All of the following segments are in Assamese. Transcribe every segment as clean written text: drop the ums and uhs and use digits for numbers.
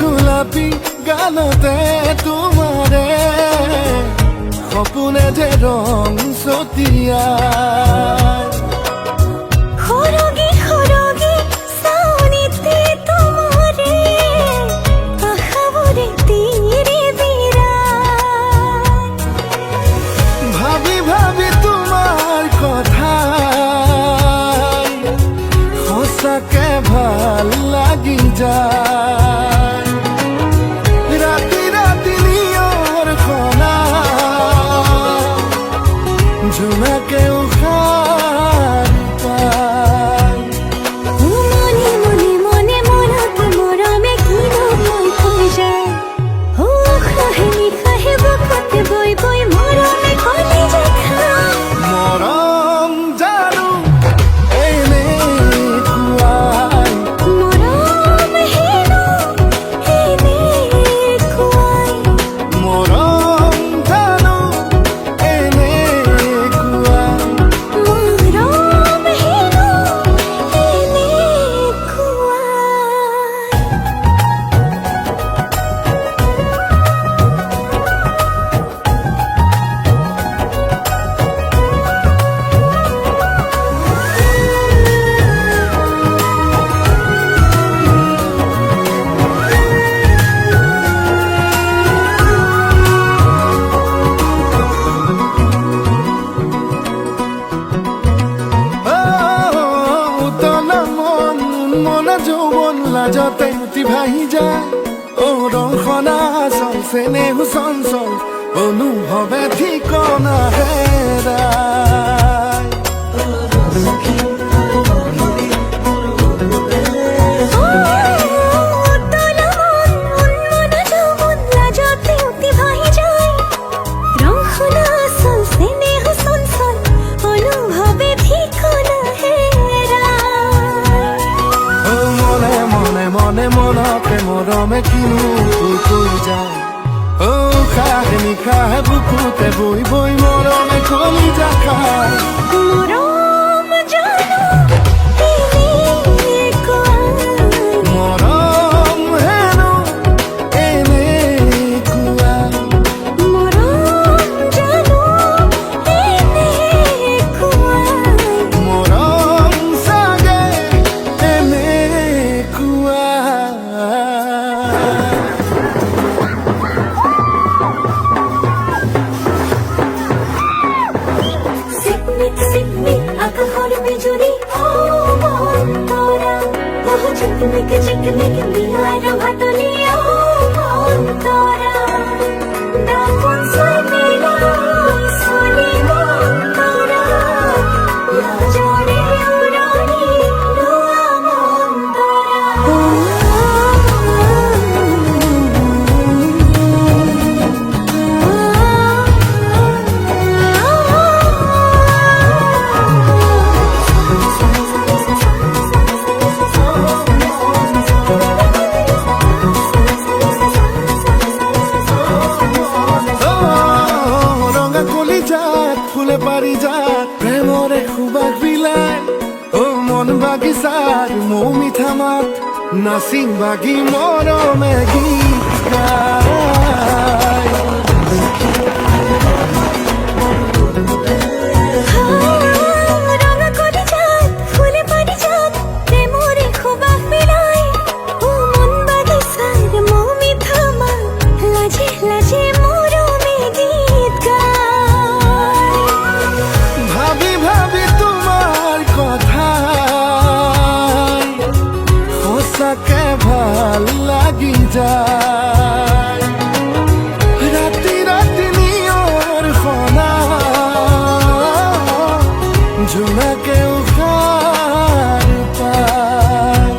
গোলাপী গানতে তোমাৰে সপোনে যে ৰং ছটিয়াই খৰগী খৰগী চাউনিতে তোমাৰে আশাবোৰে তিৰে বিৰাই ভাবি ভাবি তোমাৰ কথা সঁচাকে ভাল লাগি যায় ৰাতি ৰাতি নিয়ৰ খনা জোনাকে উশাহ পায় মনে মনে মনে মনত মৰমে কিনো মই হৈ যায় খাহে নিশাহে বুকতে বৈ বৈ মৰমে কলিজা খায় মৰম জানো এনেকুৱাই মৰম হেনো এনেকুৱাই মৰম জানো এনেকুৱাই মৰম হেনো এনেকুৱাই উতলা মন মনা যৌৱন লাজতে উঠি ভাহি যায় ৰসনা চল চেনেহ চঞ্চল অনুভৱে ঠিকনা হেৰাই মনে মনে মনে মনতে মৰমে কিনো কৈ যায় খাহে নিশাহে বুকুতে বৈ বৈ মৰমে কলিজা খায় মৰম হেনো এনেকুৱাই মৰম চাগে এনেকুৱাই চিকমিক চিকমিক বিহাৰ ভাটলিয়া অন্তৰা দাপন সইলা সলি অন্তৰা লাজৰে উড়ানি লোয়া ফুলে পাৰি যাত প্ৰেমৰে সুবাস বিলাই মন বাগিচাৰ মৌ মিঠা মাত নাচিম বাগি মৰমে গীত গায় ভাবি ভাবি তোমাৰ কথা সঁচাকে ভাল লাগি যায় ৰাতি ৰাতি নিয়ৰ খনা জোনাকে উশাহ পায়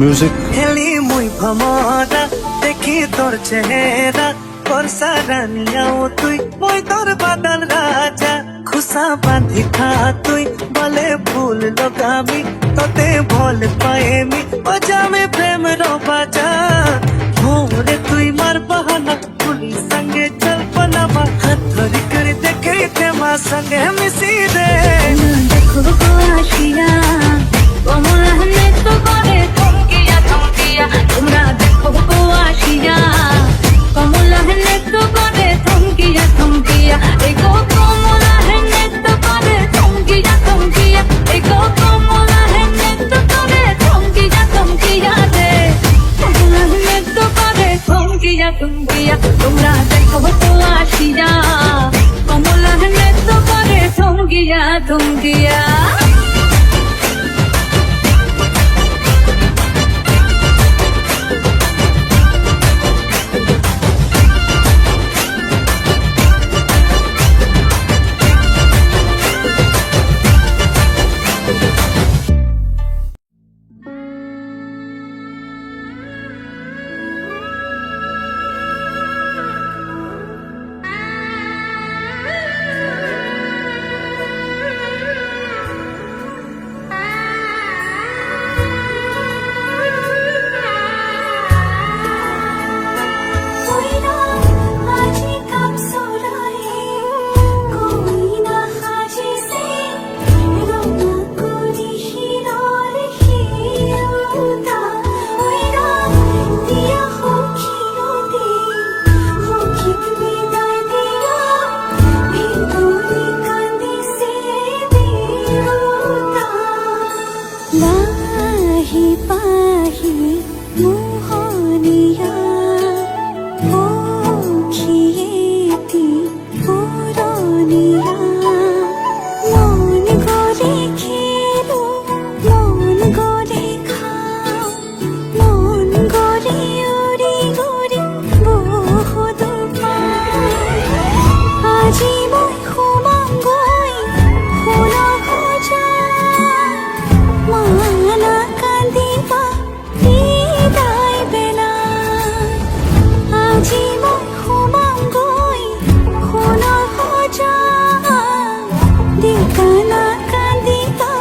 Music. হেলি মুই ভমরা দেখি তোর চেহারা বর্ষা রানিয়াও তুই মই তোর বাদল রাজা খুশা বাঁধি খা তুই বলে ফুল লগামি তোতে ভল পায়েমি বজামে প্রেম রো বাজা ভোরে তুই মার বাহানা পুলিশ সঙ্গে চল পনামা হাত ধরি করে দেখে প্রেমা সঙ্গে মিশি রে দেখো গো আসিয়া কমলা নৃত্য করে থমকিয়া থমকিয়া তোমরা দেখো গো আসিয়া কমলা নৃত্য করে থমকিয়া থমকিয়া এগো কমলা নৃত্য করে থমকিয়া থমকিয়া এগো কমলা নৃত্য করে থমকিয়া থমকিয়া রে কমলা নৃত্য করে থমকিয়া থমকিয়া তোমরা দেখো গো আসিয়া কমলা নৃত্য করে থমকিয়া থমকিয়া লাহি পাহি মোহনিয়া পখিয়েতি পুরনিয়া মন গড়ে খেলো মন গড়ে খাও মন গড়ে উড়ি গড়ি বহুত আজি মই সুমংগই ফুল খোজা মানা কান্দিবা বিদায় বেলা আজি মই সুমংগই ফুল খোজা দিকানা কান্দিবা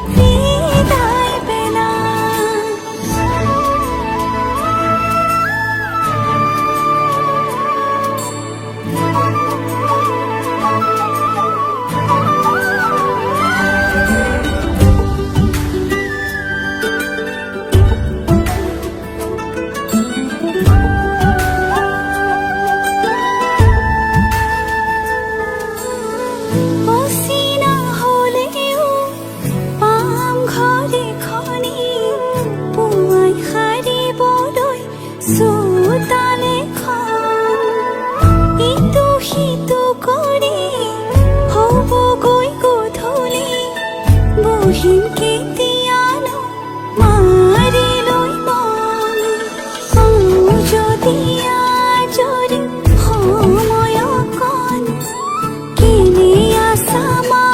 বিদায় বেলা অসিনা হলেও পাম ঘরে খনি পুৱাই সাৰিবলৈ চোতালে খন ইটো সিটো কৰি হ'বগৈ গধূলি বহিম কেতিয়ানো মাৰি লৈ মন পাওঁ যদি আজৰি সময় অকণ কেনে আছা মা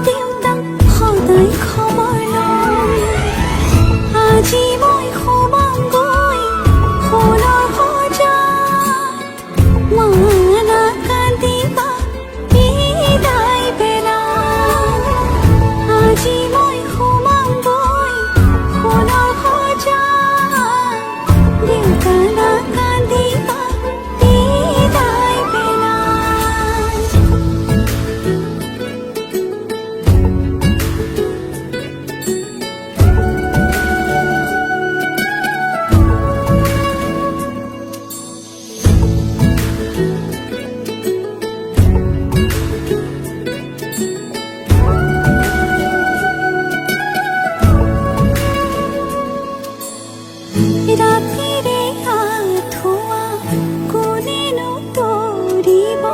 দেউতা সদায় খবৰ লওঁ আজি মই সুমংগই ফুলৰ সজাত মানা কান্দিবা বিদায় বেলা আজি মই সুমংগই ফুলৰ সজাত দেউতা নাকান্দিবা বিদায় বেলা ৰাতিৰে আঁঠুৱা কোনেনো তৰিব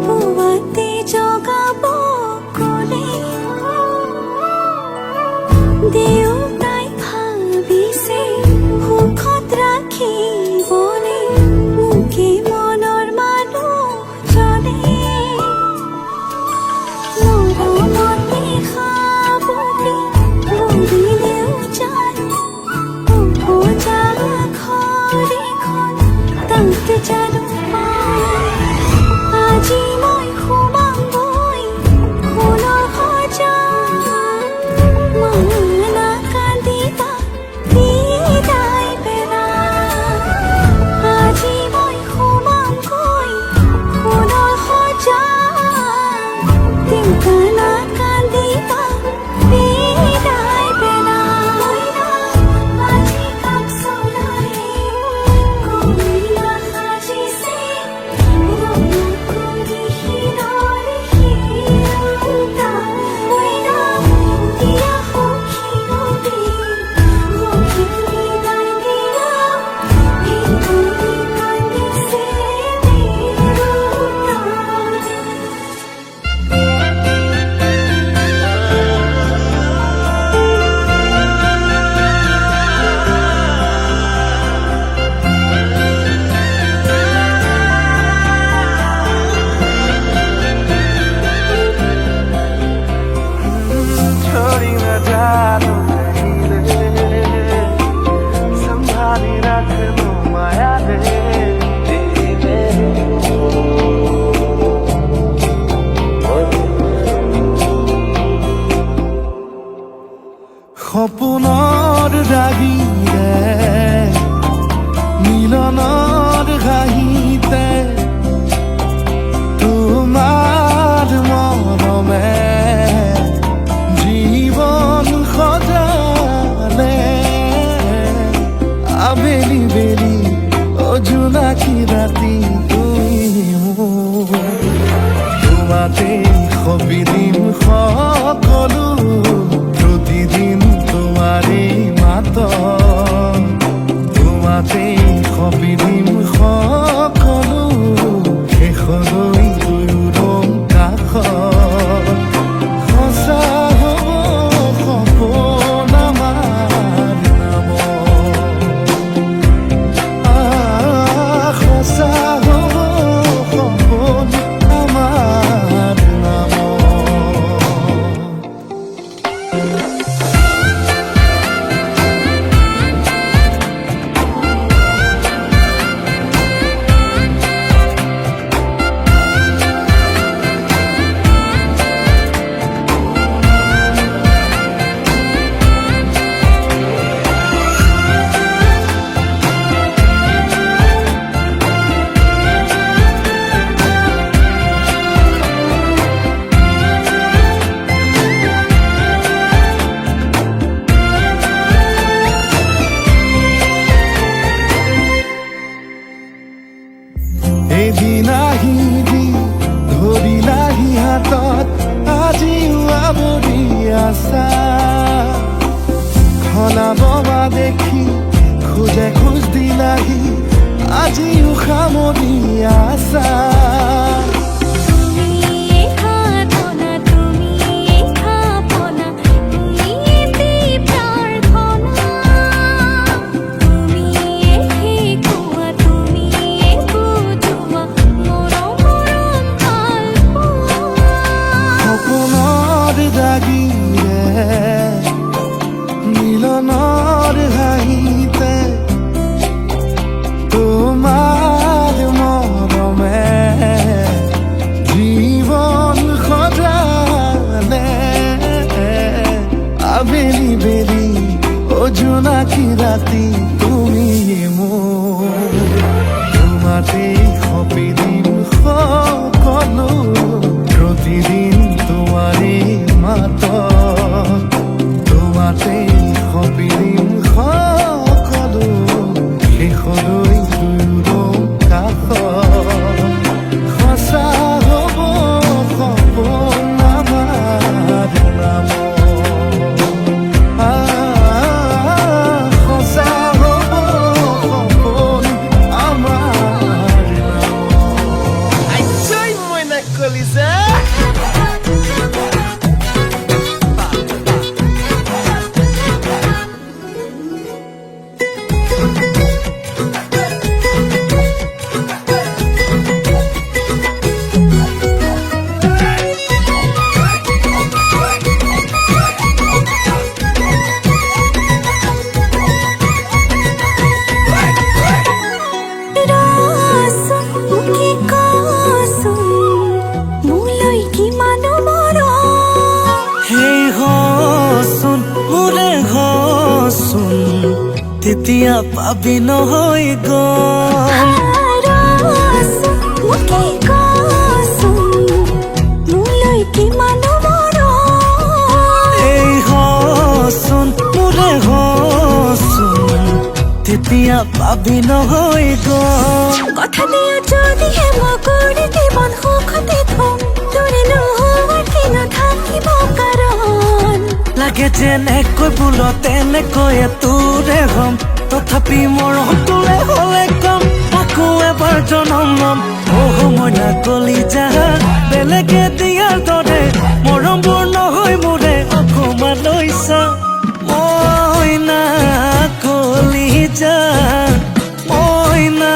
পুৱাতে জগাব কোনে দেউতাই ভাবিছে সুখত ৰাখিবনে মোকে মনৰ মানুহজনে মৰমতে সাৱটি বুলিলেও যায় সপোনৰ ৰাগিৰে মিলনৰ ঘাঁহিতে তোমাৰ মৰমে জীৱন সজালে আবেলি বেলি জোনাকী ৰাতি তুমি মোৰ তোমাতে সবিদিন সকলো প্ৰতিদিন তোমাৰে মাত তোমাতে সবিদিন সকলো শেষলৈ দুয়োৰম কাষত সঁচা হ'ব সপোন আমাৰ নামত সঁচা হ'ব সপোন আমাৰ নামত এদিন আহিবি ধৰিলাহি হাতত আজিও আৱৰি আছা খনাববা দেখি খোজে খোজ দিলাহি আজিও সামৰি আছা মিলনৰ ঘাঁহিতে তোমাৰ মৰমে জীৱন সজালে আবেলি বেলি জোনাকী ৰাতি তুমি মোৰ তোমাতে সবিদিন সকলো প্ৰতিদিন তোমাৰে মাত তোমাতে সবিদিন সকলো শেষলৈ দুয়োৰম কাষত সঁচা হ'ব সপোন আমাৰ নামত সঁচা হ'ব সপোন আমাৰ নামত তেতিয়া পাবি নহয় গম এই হচোন মোৰে হচোন তেতিয়া পাবি নহয় গম কথা দিয়া যদিহে মই কৰি জীৱন সুখতে থম তোৰে নোহোৱাৰ কি নাথাকিব কাৰণ লাগে যেনেকৈ বোল তেনেকৈয়ে তোৰে হম তথাপি মৰম তোলে হ'লে কম আকৌ এবাৰ জনম ল'ম মইনা কলিজা বেলেগে দিয়াৰ দৰে মৰমবোৰ নহয় মোৰে অকমান লৈছা মইনা কলিজা মইনা